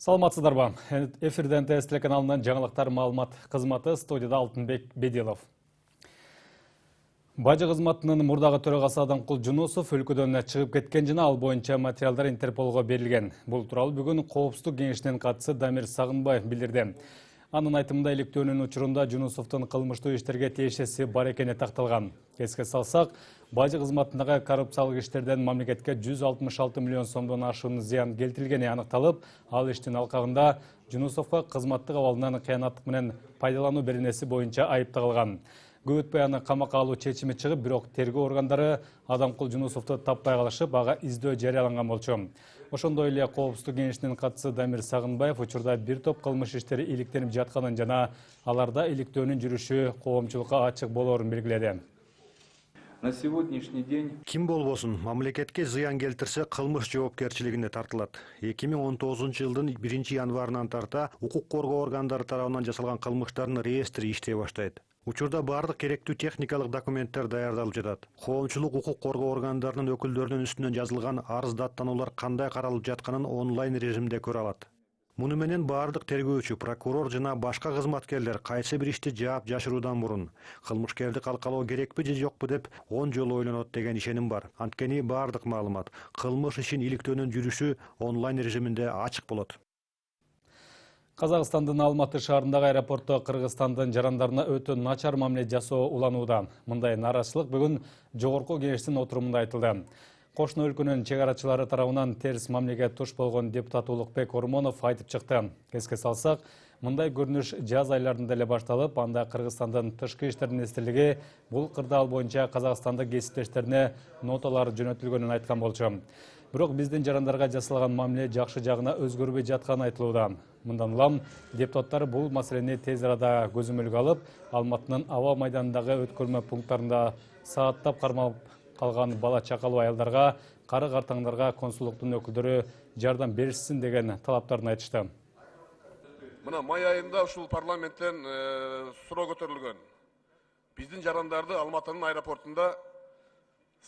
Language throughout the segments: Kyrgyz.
Саламатсыздарбы. Эфирден ТС телеканалынан жаңалықтар маалымат қызматы студияда Алтынбек Бедилов. Бажы қызматының мурдагы төрагасы Адамкул Жунусов өлкөдөн чыгып кеткен жана ал боюнча материалдар Интерполго берилген. Бул тууралуу бүгүн Коопсуздук кеңешинин катчысы Дамир Сагынбаев билдирди. Анын айтымында иликтөөнүн учурунда Жунусовдун кылмыштуу иштерге тиешеси бар экени такталган. Эске салсак, бажы кызматындагы коррупциялык иштерден мамлекетке 166 миллион сомдон ашуун зыян келтирилгени аныкталып, ал иштин алкагында Жунусовго кызматтык абалынан кыянаттык менен пайдалануу беренеси боюнча айып тагылган. Көп өтпөй аны камакка алуу чечими чыгып, бирок тергөө органдары Адамкул Жунусовду таппай калышып, ага издөө жарыяланган болчу. Ошондой эле Коопсуздук кеңешинин катчысы Дамир Сагынбаев учурда бир топ кылмыш иштери иликтенип жатканын жана аларда иликтөөнүн жүрүшү коомчулукка ачык болоорун белгиледи. На сегодняшний день ким болбосун мамлекетке зыян келтирсе кылмыш жоопкерчилигине тартылат. 2019 жылдын 1 январынан тарта укук коргоо органдары тарабынан жасалган кылмыштардын реестри иштей баштайт. Учурда бардык керектүү техникалык документтер даярдалып жатат. Коомчулук укук коргоо органдарынын өкүлдөрүнүн үстүнөн жазылган арыз даттануулар кандай каралып жатканын онлайн режимде көрө алат. Муну менен бардык тергөөчү, прокурор жана башка кызматкерлер кайсы бир ишти жаап жашыруудан мурун кылмышкерди калкалоо керекпи же жокпу деп 10 жолу ойлонот деген ишеним бар. Анткени бардык маалымат, кылмыш ишин иликтөөнүн жүрүшү онлайн режиминде ачык болот. Казакстандын Алматы шаарындагы аэропортто Кыргызстандын жарандарына өтө начар мамиле жасоо уланууда. Мындай нараачылык бүгүн жогорку кеңештин отурумунда айтылды. Кошуна өлкөнүн чек арачылары тарабынан терс мамилеге туш болгон депутат Улукбек Ормонов айтып чыкты. Эске салсак, мындай көрүнүш жаз айларында эле башталып, анда Кыргызстандын тышкы иштер министрлиги бул кырдаал боюнча Казакстандык кесиптештерине ноталар жөнөтүлгөнүн айткан болчу. Бирок биздин жарандарга жасалган мамиле жакшы жагына өзгөрбөй жатканы айтылууда. Мындан улам депутаттар бул маселени тез арада көзөмөлгө алып, Алматынын аба майданындагы өткөрмө пункттарында сааттап кармалып калган бала чакалуу аялдарга, кары картаңдарга консулдуктун өкүлдөрү жардам беришсин деген талаптарын айтышты. Мына май айында ушул парламенттен суроо көтөрүлгөн. Биздин жарандарды Алматынын аэропортунда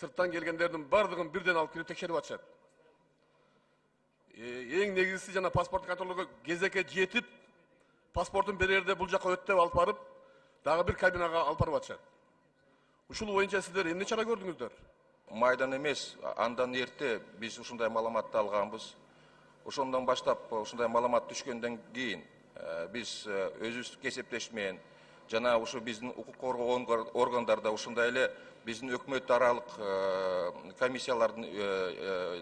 сырттан келгендердин бардыгын бирден алып кирип текшерип атышат. Эң негизгиси жана паспорт контролго кезекке жетип, паспортун берерде бул жака өттөп алып барып, дагы бир кабинага алып барып атышат. Ушул боюнча сиздер эмне чара көрдүңүздөр? Майдан эмес, андан эрте биз ушундай маалыматты алганбыз. Ошондон баштап ушундай маалымат түшкөндөн кийин биз өзүбүз кесиптеш менен жана ушу биздин укук коргоо органдарда ушундай эле биздин өкмөт аралык комиссиялардын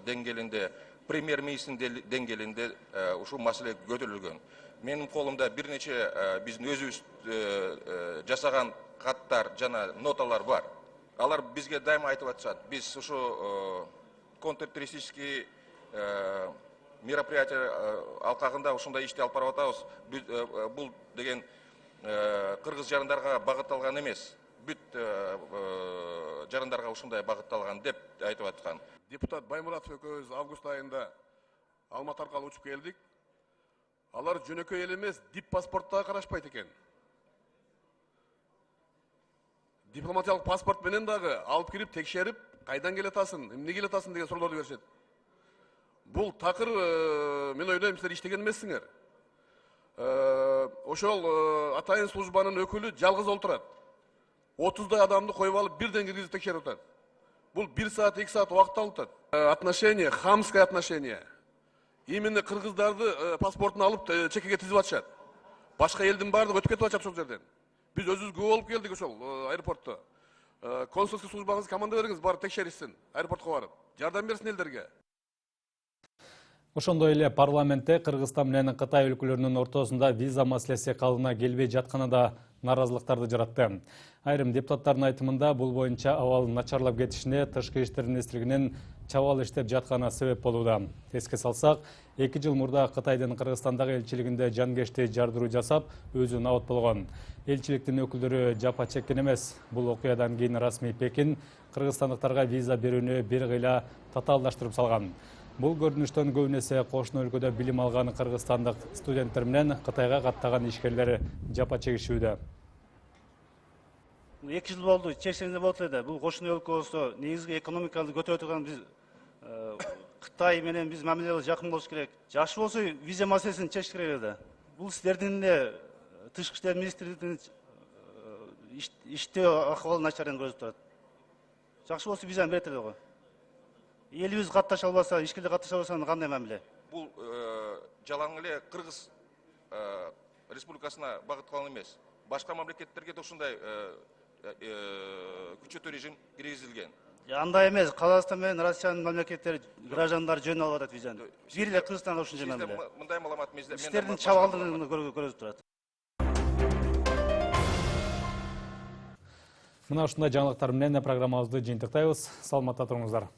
деңгээлинде, премьер-министрдин деңгээлинде ушул маселе көтөрүлгөн. Менин колумда бир нече биздин өзүбүз жасаган каттар жана ноталар бар. Алар бизге дайыма айтып атышат. Биз ушу контртеррористический мероприятие алкагында ушундай ишти алып барып атабыз. Бул деген кыргыз жарандарга багытталган эмес. Бүт жарандарга ушундай багытталган деп айтып аткан. Депутат Баймуратов экөөбүз август айында Алматы аркылуу учуп келдик. Алар жөнөкөй эле эмес, дип паспортто карашпайт экен. Дипломатиялык паспорт менен дагы алып кирип текшерип, кайдан келатасың, эмне келатасың деген суроолорду беришет. Бул такыр мен ойлойм силер иштеген эмессиңер. Ошол атайын службанын өкүлү жалгыз олтурат. 30 адамды коюп алып бирден киргизип текшерип атат. Бул 1 саат, 2 саат убакыт алып атат. Отношение, хамское отношение. Именно кыргыздарды паспортун алып чекеге тизип атышат. Башка элдин баардыгы өтүп кетип атышат ошол жерден. Биз өзүбүз күбө болуп келдик ошол аэропортто. Консулский службаңыз команда бериңиз, барып текшеришсин, аэропортко барып. Жардам берсин элдерге. Ошондой эле парламентте Кыргызстан менен Кытай өлкөлөрүнүн ортосунда виза маселеси калыбына келбей жатканы да наразылыктарды жаратты. Айрым депутаттардын айтымында бул боюнча абал начарлап кетишине тышкы иштер министрлигинин чабал иштеп жатканы себеп болууда. Эске салсак, 2 жыл мурда Кытайдын Кыргызстандагы элчилигинде жанкешти жардыруу жасап, өзү набат болгон. Элчиликтин өкүлдөрү жапа чеккен эмес. Бул окуядан кийин расмий Пекин кыргызстандыктарга виза берүүнү бир кыйла татаалдаштырып салган. Бул көрүнүштөн көбүнесе кошуна өлкөдө билим алган кыргызстандык студенттер менен Кытайга каттаган ишкерлер жапа чегишүүдө. 2 жыл болду, чечсеңиз болот эле. Бул кошуна өлкөсү негизги экономиканы көтөрө турган биз Кытай менен биз мамилебиз жакын болуш керек. Жакшы болсо виза маселесин чечиш керек эле. Бул силердин эле тышкы иштер министрлигинин иштөө акыбалы начарын көрсөтүп турат. Жакшы болсо визаны берет эле го. Элибиз катташа албаса, ишкерде катташа албаса кандай мамиле? Бул жалаң эле Кыргыз республикасына багытталган эмес. Башка мамлекеттерге да ушундай күчөтүү режим киргизилген. Андай эмес, Казакстан менен Россиянын мамлекеттери граждандары жөн алып атат визаны. Бир эле Кыргызстанга ушунча мамиле. Мындай маалымат менде. Силердин чабалдыгын көрсөтүп турат. Мына ушундай жаңылыктар менен программабызды жыйынтыктайбыз. Саламатта туруңуздар.